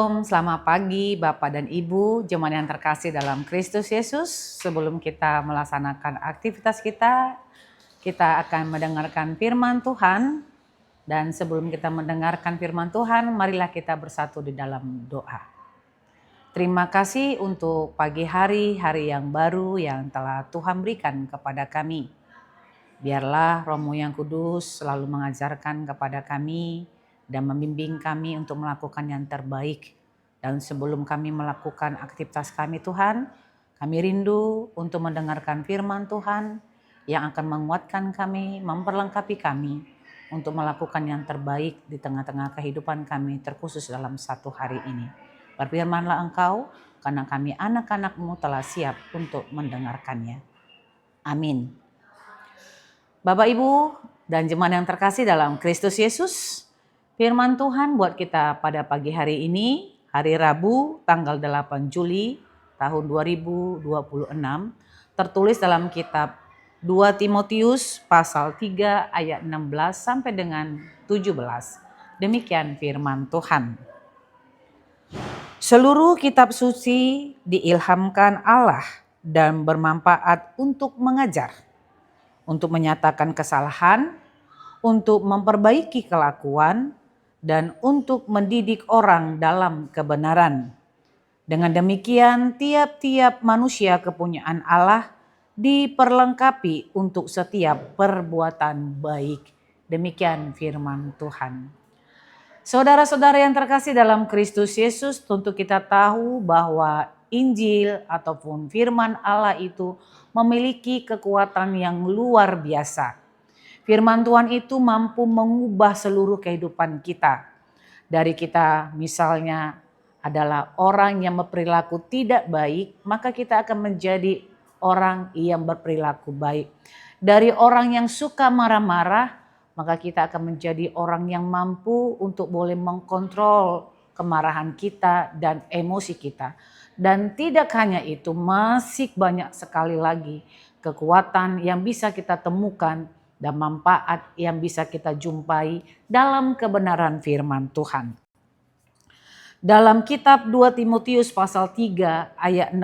Shalom, selamat pagi Bapak dan Ibu, jemaat yang terkasih dalam Kristus Yesus. Sebelum kita melaksanakan aktivitas kita akan mendengarkan firman Tuhan. Dan sebelum kita mendengarkan firman Tuhan, marilah kita bersatu di dalam doa. Terima kasih untuk pagi hari yang baru yang telah Tuhan berikan kepada kami. Biarlah Roh-Mu yang Kudus selalu mengajarkan kepada kami dan membimbing kami untuk melakukan yang terbaik. Dan sebelum kami melakukan aktivitas kami Tuhan, kami rindu untuk mendengarkan firman Tuhan yang akan menguatkan kami, memperlengkapi kami untuk melakukan yang terbaik di tengah-tengah kehidupan kami, terkhusus dalam satu hari ini. Berfirmanlah Engkau, karena kami anak-anak-Mu telah siap untuk mendengarkannya. Amin. Bapak, Ibu, dan jemaat yang terkasih dalam Kristus Yesus, firman Tuhan buat kita pada pagi hari ini, hari Rabu, tanggal 8 Juli tahun 2026, tertulis dalam kitab 2 Timotius pasal 3 ayat 16 sampai dengan 17. Demikian firman Tuhan. Seluruh kitab suci diilhamkan Allah dan bermanfaat untuk mengajar, untuk menyatakan kesalahan, untuk memperbaiki kelakuan, dan untuk mendidik orang dalam kebenaran. Dengan demikian, tiap-tiap manusia kepunyaan Allah diperlengkapi untuk setiap perbuatan baik. Demikian firman Tuhan. Saudara-saudara yang terkasih dalam Kristus Yesus, tentu kita tahu bahwa Injil ataupun firman Allah itu memiliki kekuatan yang luar biasa. Firman Tuhan itu mampu mengubah seluruh kehidupan kita. Dari kita misalnya adalah orang yang berperilaku tidak baik, maka kita akan menjadi orang yang berperilaku baik. Dari orang yang suka marah-marah, maka kita akan menjadi orang yang mampu untuk boleh mengkontrol kemarahan kita dan emosi kita. Dan tidak hanya itu, masih banyak sekali lagi kekuatan yang bisa kita temukan dan manfaat yang bisa kita jumpai dalam kebenaran firman Tuhan. Dalam kitab 2 Timotius pasal 3 ayat 16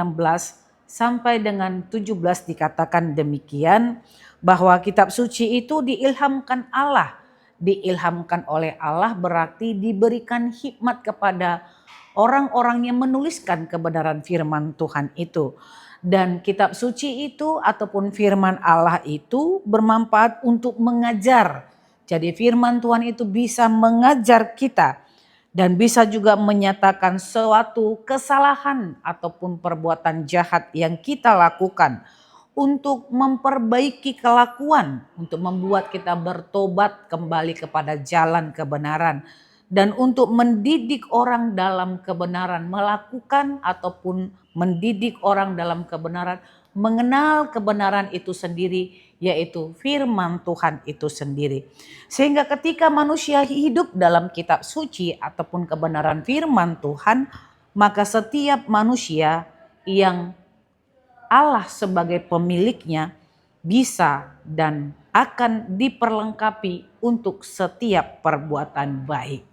sampai dengan 17 dikatakan demikian, bahwa kitab suci itu diilhamkan Allah. Diilhamkan oleh Allah berarti diberikan hikmat kepada orang-orang yang menuliskan kebenaran firman Tuhan itu. Dan kitab suci itu ataupun firman Allah itu bermanfaat untuk mengajar. Jadi firman Tuhan itu bisa mengajar kita dan bisa juga menyatakan suatu kesalahan ataupun perbuatan jahat yang kita lakukan, untuk memperbaiki kelakuan, untuk membuat kita bertobat kembali kepada jalan kebenaran, dan untuk mendidik orang dalam kebenaran, melakukan ataupun mendidik orang dalam kebenaran, mengenal kebenaran itu sendiri, yaitu firman Tuhan itu sendiri. Sehingga ketika manusia hidup dalam kitab suci ataupun kebenaran firman Tuhan, maka setiap manusia yang Allah sebagai pemiliknya bisa dan akan diperlengkapi untuk setiap perbuatan baik.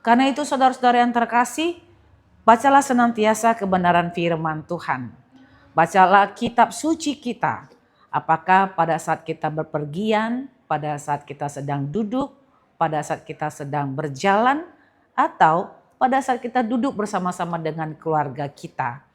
Karena itu saudara-saudara yang terkasih, bacalah senantiasa kebenaran firman Tuhan. Bacalah kitab suci kita. Apakah pada saat kita berpergian, pada saat kita sedang duduk, pada saat kita sedang berjalan, atau pada saat kita duduk bersama-sama dengan keluarga kita.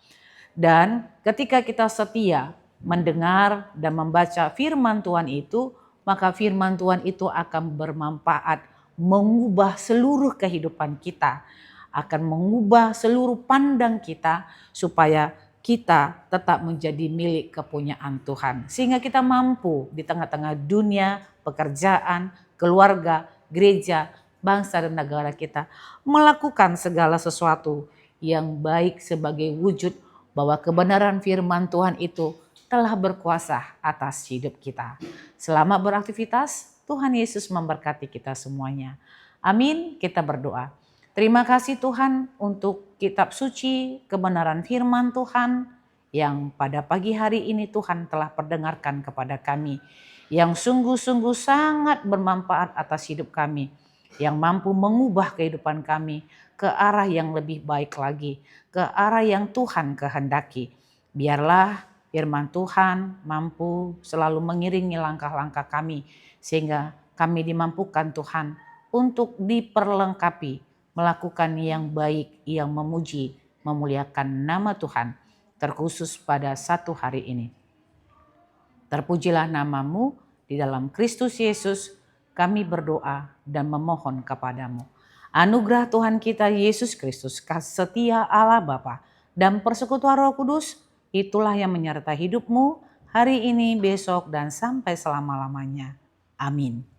Dan ketika kita setia mendengar dan membaca firman Tuhan itu, maka firman Tuhan itu akan bermanfaat, mengubah seluruh kehidupan kita, akan mengubah seluruh pandang kita supaya kita tetap menjadi milik kepunyaan Tuhan. Sehingga kita mampu di tengah-tengah dunia, pekerjaan, keluarga, gereja, bangsa dan negara kita melakukan segala sesuatu yang baik sebagai wujud bahwa kebenaran firman Tuhan itu telah berkuasa atas hidup kita. Selamat beraktivitas, Tuhan Yesus memberkati kita semuanya. Amin, kita berdoa. Terima kasih Tuhan untuk kitab suci, kebenaran firman Tuhan yang pada pagi hari ini Tuhan telah perdengarkan kepada kami. Yang sungguh-sungguh sangat bermanfaat atas hidup kami. Yang mampu mengubah kehidupan kami. ke arah yang lebih baik lagi, ke arah yang Tuhan kehendaki. Biarlah firman Tuhan mampu selalu mengiringi langkah-langkah kami, sehingga kami dimampukan Tuhan untuk diperlengkapi melakukan yang baik, yang memuji, memuliakan nama Tuhan, terkhusus pada satu hari ini. Terpujilah namamu, di dalam Kristus Yesus kami berdoa dan memohon kepadamu. Anugerah Tuhan kita Yesus Kristus, kasih setia Allah Bapa, dan persekutuan Roh Kudus, itulah yang menyertai hidupmu hari ini, besok, dan sampai selama-lamanya. Amin.